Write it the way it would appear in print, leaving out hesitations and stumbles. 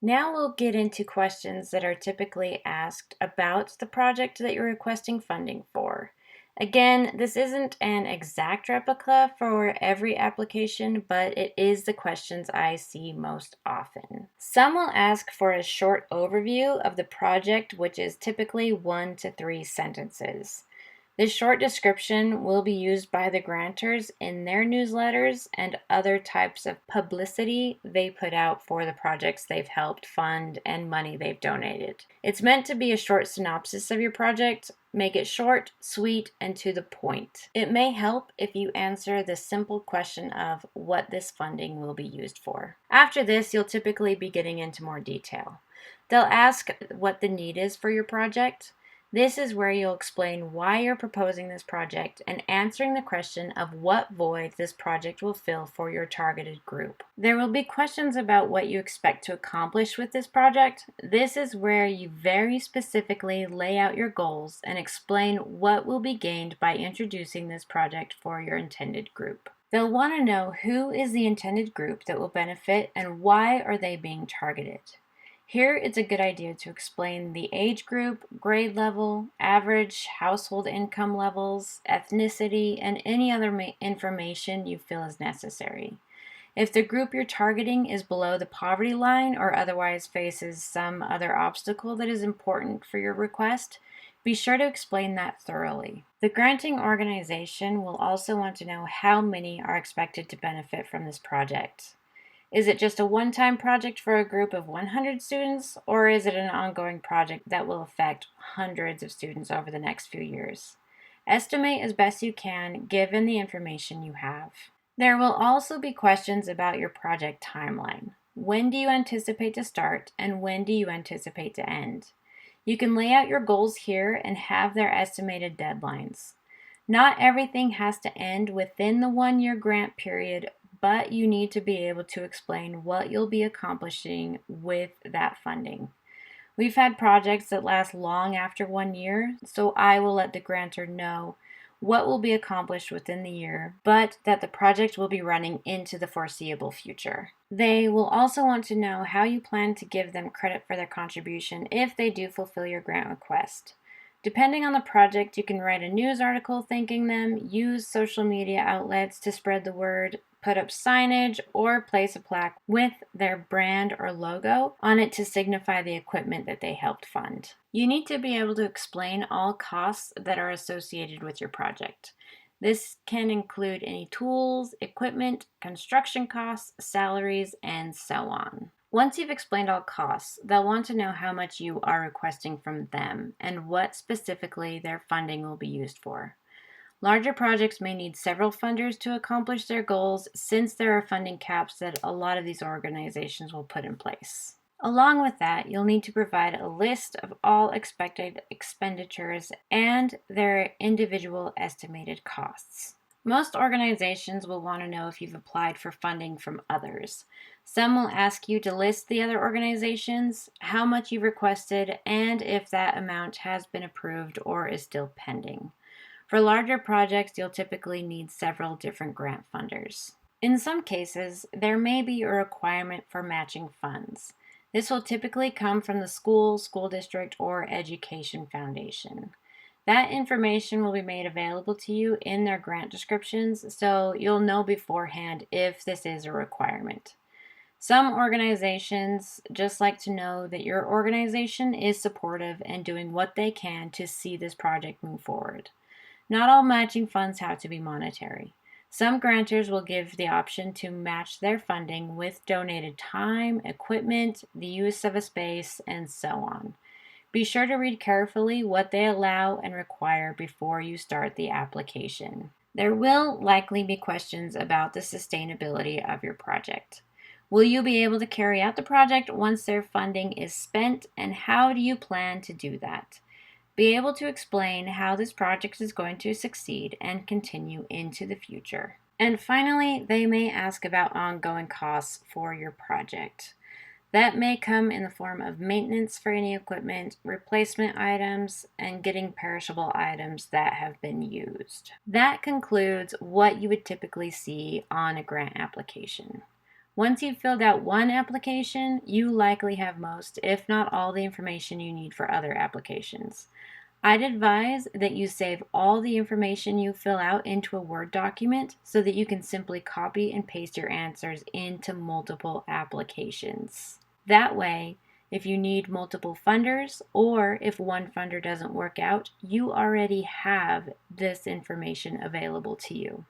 Now we'll get into questions that are typically asked about the project that you're requesting funding for. Again, this isn't an exact replica for every application, but it is the questions I see most often. Some will ask for a short overview of the project, which is typically 1 to 3 sentences. This short description will be used by the grantors in their newsletters and other types of publicity they put out for the projects they've helped fund and money they've donated. It's meant to be a short synopsis of your project. Make it short, sweet, and to the point. It may help if you answer the simple question of what this funding will be used for. After this, you'll typically be getting into more detail. They'll ask what the need is for your project. This is where you'll explain why you're proposing this project and answering the question of what void this project will fill for your targeted group. There will be questions about what you expect to accomplish with this project. This is where you very specifically lay out your goals and explain what will be gained by introducing this project for your intended group. They'll want to know who is the intended group that will benefit and why are they being targeted. Here, it's a good idea to explain the age group, grade level, average household income levels, ethnicity, and any other information you feel is necessary. If the group you're targeting is below the poverty line or otherwise faces some other obstacle that is important for your request, be sure to explain that thoroughly. The granting organization will also want to know how many are expected to benefit from this project. Is it just a one-time project for a group of 100 students, or is it an ongoing project that will affect hundreds of students over the next few years? Estimate as best you can given the information you have. There will also be questions about your project timeline. When do you anticipate to start, and when do you anticipate to end? You can lay out your goals here and have their estimated deadlines. Not everything has to end within the 1-year grant period, but you need to be able to explain what you'll be accomplishing with that funding. We've had projects that last long after 1 year, so I will let the grantor know what will be accomplished within the year, but that the project will be running into the foreseeable future. They will also want to know how you plan to give them credit for their contribution if they do fulfill your grant request. Depending on the project, you can write a news article thanking them, use social media outlets to spread the word, put up signage, or place a plaque with their brand or logo on it to signify the equipment that they helped fund. You need to be able to explain all costs that are associated with your project. This can include any tools, equipment, construction costs, salaries, and so on. Once you've explained all costs, they'll want to know how much you are requesting from them and what specifically their funding will be used for. Larger projects may need several funders to accomplish their goals since there are funding caps that a lot of these organizations will put in place. Along with that, you'll need to provide a list of all expected expenditures and their individual estimated costs. Most organizations will want to know if you've applied for funding from others. Some will ask you to list the other organizations, how much you've requested, and if that amount has been approved or is still pending. For larger projects, you'll typically need several different grant funders. In some cases, there may be a requirement for matching funds. This will typically come from the school, school district, or education foundation. That information will be made available to you in their grant descriptions, so you'll know beforehand if this is a requirement. Some organizations just like to know that your organization is supportive and doing what they can to see this project move forward. Not all matching funds have to be monetary. Some grantors will give the option to match their funding with donated time, equipment, the use of a space, and so on. Be sure to read carefully what they allow and require before you start the application. There will likely be questions about the sustainability of your project. Will you be able to carry out the project once their funding is spent, and how do you plan to do that? Be able to explain how this project is going to succeed and continue into the future. And finally, they may ask about ongoing costs for your project. That may come in the form of maintenance for any equipment, replacement items, and getting perishable items that have been used. That concludes what you would typically see on a grant application. Once you've filled out one application, you likely have most, if not all, the information you need for other applications. I'd advise that you save all the information you fill out into a Word document so that you can simply copy and paste your answers into multiple applications. That way, if you need multiple funders or if one funder doesn't work out, you already have this information available to you.